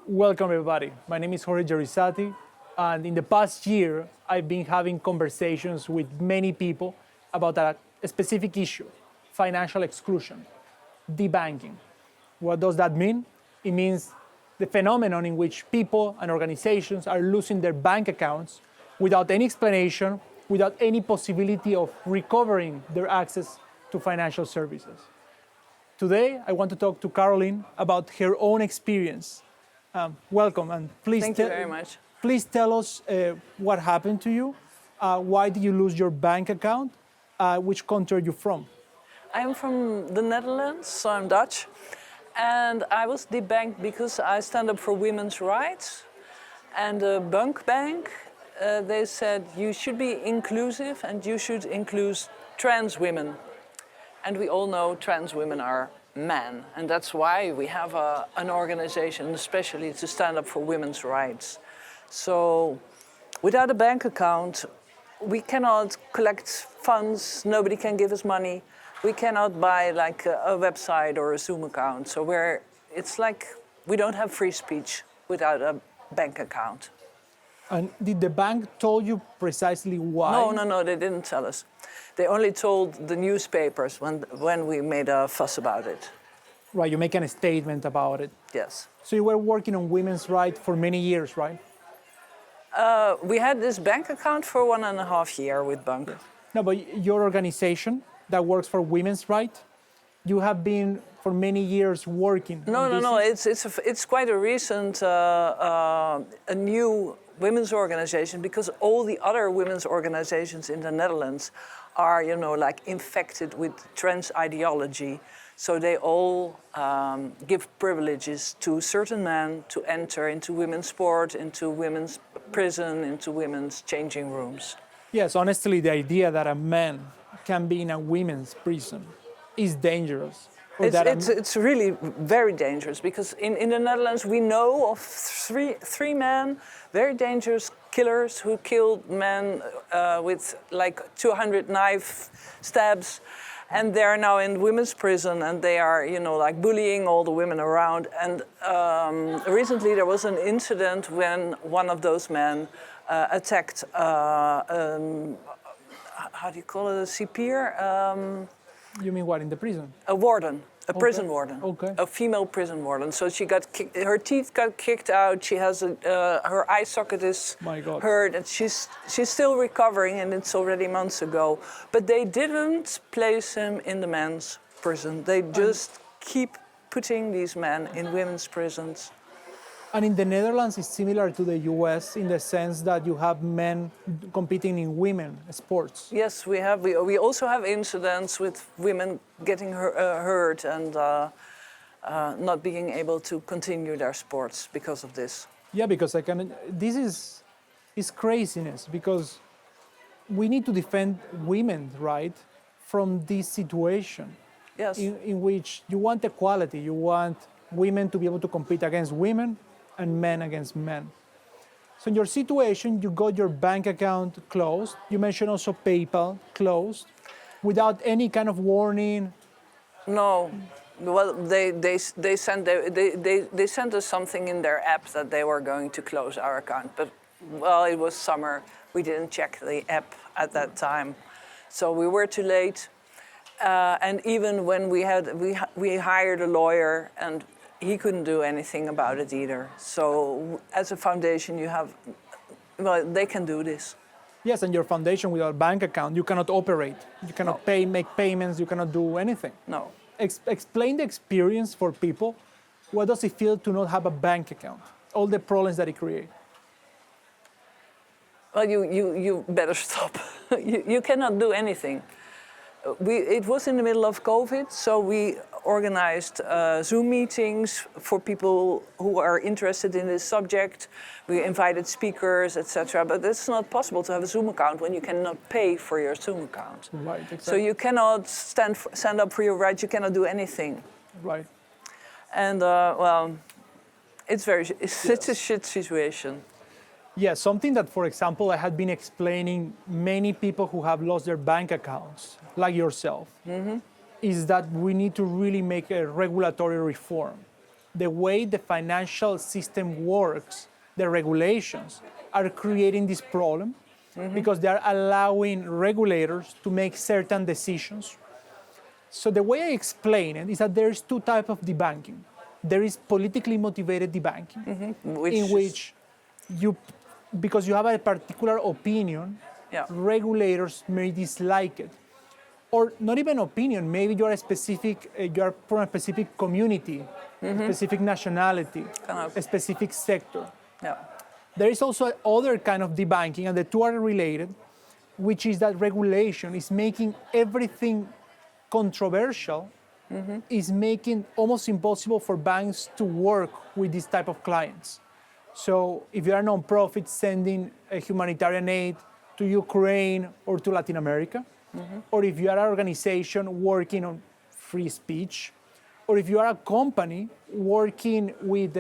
Welcome, everybody. My name is Jorge Jraissati, and in the past year, I've been having conversations with many people about a specific issue, financial exclusion, debanking. What does that mean? It means the phenomenon in which people and organizations are losing their bank accounts without any explanation, without any possibility of recovering their access to financial services. Today, I want to talk to Caroline about her own experience. Welcome, and please Thank you very much. Please tell us what happened to you. Why did you lose your bank account? Which country are you from? I'm from the Netherlands, so I'm Dutch. And I was debanked because I stand up for women's rights. And the Bunq bank, they said you should be inclusive and you should include trans women. And we all know trans women are men. And that's why we have an organization, especially to stand up for women's rights. So without a bank account, we cannot collect funds, nobody can give us money. We cannot buy like a website or a Zoom account. So it's like we don't have free speech without a bank account. And did the bank told you precisely why? No, they didn't tell us. They only told the newspapers when we made a fuss about it. Right, you make a statement about it. Yes. So you were working on women's rights for many years, right? We had this bank account for 1.5 years with Bunq. Yes. No, but your organization that works for women's rights, you have been for many years working. No. It's quite a recent, a new women's organization, because all the other women's organizations in the Netherlands are, like infected with trans ideology. So they all give privileges to certain men to enter into women's sport, into women's prison, into women's changing rooms. Yes, honestly, the idea that a man can be in a women's prison is dangerous. It's really very dangerous, because in the Netherlands we know of three men, very dangerous killers who killed men with like 200 knife stabs, and they are now in women's prison, and they are like bullying all the women around. And recently there was an incident when one of those men attacked how do you call it, a cipier? You mean what, in the prison? A warden, a prison warden, a female prison warden. So she got kicked, her teeth got kicked out. She has her eye socket is hurt, and she's still recovering, and it's already months ago. But they didn't place him in the men's prison. They just keep putting these men in women's prisons. And in the Netherlands, it's similar to the US in the sense that you have men competing in women sports. Yes, we have. We also have incidents with women getting hurt and not being able to continue their sports because of this. Yeah, because this is craziness, because we need to defend women, right, from this situation. Yes. In which you want equality, you want women to be able to compete against women and men against men. So in your situation, you got your bank account closed. You mentioned also PayPal closed, without any kind of warning. No, well, they sent us something in their app that they were going to close our account. But well, it was summer. We didn't check the app at that time, so we were too late. And even when we hired a lawyer, and he couldn't do anything about it either. So as a foundation, they can do this. Yes, and your foundation without a bank account, you cannot operate. You cannot make payments, you cannot do anything. No. Explain the experience for people. What does it feel to not have a bank account? All the problems that it creates. Well, you better stop. You cannot do anything. It was in the middle of COVID, so we organized Zoom meetings for people who are interested in this subject. We invited speakers, etc. But it's not possible to have a Zoom account when you cannot pay for your Zoom account. Right, exactly. So you cannot stand up for your rights. You cannot do anything. Right. And it's a shit situation. Yeah, something that, for example, I had been explaining many people who have lost their bank accounts, like yourself, is that we need to really make a regulatory reform. the way the financial system works, the regulations, are creating this problem because they are allowing regulators to make certain decisions. So the way I explain it is that there's two types of debanking. There is politically motivated debanking, in which you, because you have a particular opinion, regulators may dislike it. Or not even opinion, maybe you're you're from a specific community, a specific nationality, a specific sector. Yeah. There is also other kind of debanking, and the two are related, which is that regulation is making everything controversial, is making almost impossible for banks to work with this type of clients. So if you're a nonprofit sending a humanitarian aid to Ukraine or to Latin America, or if you are an organization working on free speech, or if you are a company working with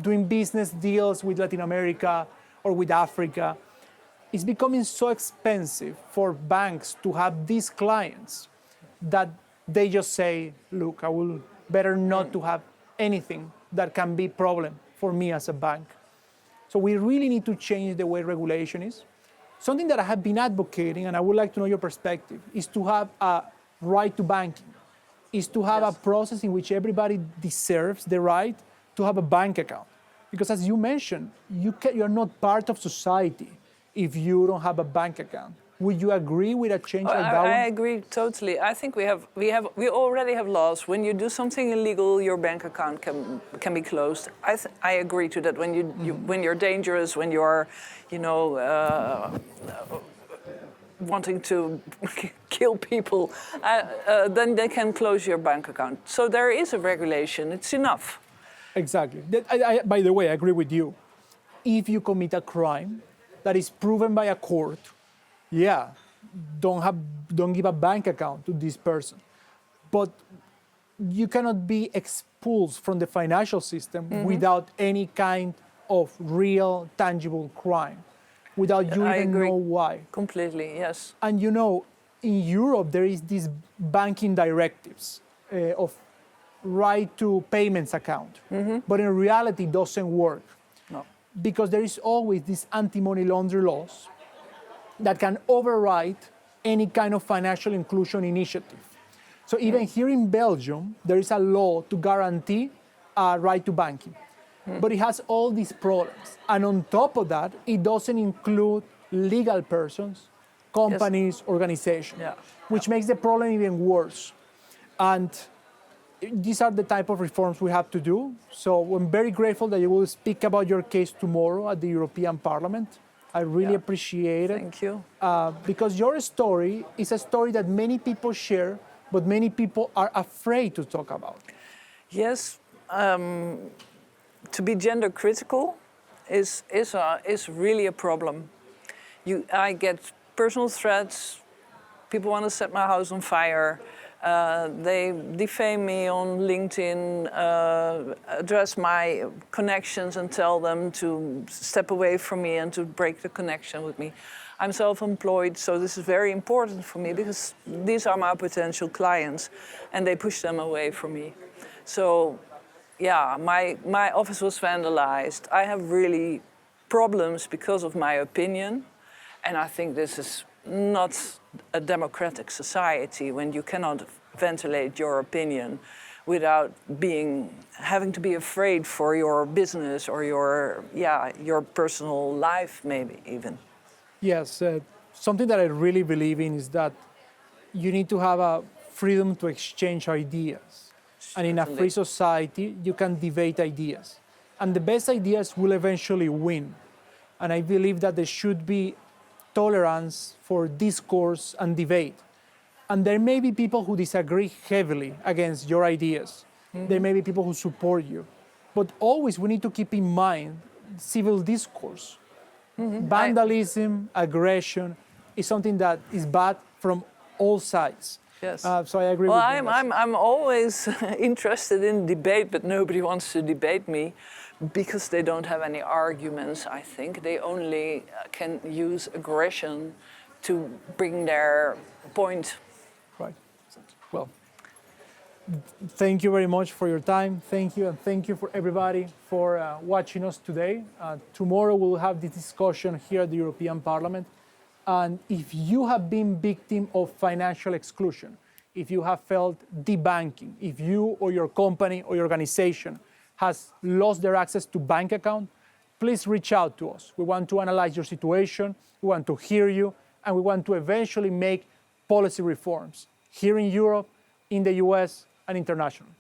doing business deals with Latin America or with Africa, it's becoming so expensive for banks to have these clients that they just say, look, I will better not to have anything that can be a problem for me as a bank. So we really need to change the way regulation is. Something that I have been advocating, and I would like to know your perspective, is to have a right to banking, is to have a process in which everybody deserves the right to have a bank account. Because as you mentioned, you're not part of society if you don't have a bank account. Would you agree with a change like that one? I agree totally. I think we already have laws. When you do something illegal, your bank account can be closed. I agree to that. When you're dangerous, when you're, wanting to kill people, then they can close your bank account. So there is a regulation. It's enough. Exactly. By the way, I agree with you. If you commit a crime that is proven by a court, don't give a bank account to this person. But you cannot be expulsed from the financial system without any kind of real, tangible crime, without you even know why. Completely, yes. And in Europe, there is these banking directives of right to payments account. But in reality, it doesn't work. No. Because there is always these anti-money laundering laws that can override any kind of financial inclusion initiative. So even here in Belgium, there is a law to guarantee a right to banking. But it has all these problems. And on top of that, it doesn't include legal persons, companies, organizations, which makes the problem even worse. And these are the type of reforms we have to do. So I'm very grateful that you will speak about your case tomorrow at the European Parliament. I really appreciate it. Thank you. Because your story is a story that many people share, but many people are afraid to talk about. Yes, to be gender critical is really a problem. I get personal threats. People want to set my house on fire. They defame me on LinkedIn, address my connections and tell them to step away from me and to break the connection with me. I'm self-employed, so this is very important for me because these are my potential clients and they push them away from me. So, my office was vandalized. I have really problems because of my opinion, and I think this is not a democratic society when you cannot ventilate your opinion without having to be afraid for your business or your personal life, maybe even. Yes, something that I really believe in is that you need to have a freedom to exchange ideas. And in a free society, you can debate ideas. And the best ideas will eventually win. And I believe that there should be tolerance for discourse and debate. And there may be people who disagree heavily against your ideas. There may be people who support you. But always we need to keep in mind civil discourse. Vandalism, aggression is something that is bad from all sides. Yes. So I agree with you. I'm always interested in debate, but nobody wants to debate me because they don't have any arguments, I think. They only can use aggression to bring their point. Right. Well, Thank you very much for your time. Thank you, and thank you for everybody for watching us today. Tomorrow we'll have this discussion here at the European Parliament. And if you have been victim of financial exclusion, if you have felt debanking, if you or your company or your organization has lost their access to bank account, please reach out to us. We want to analyze your situation, we want to hear you, and we want to eventually make policy reforms here in Europe, in the US, and internationally.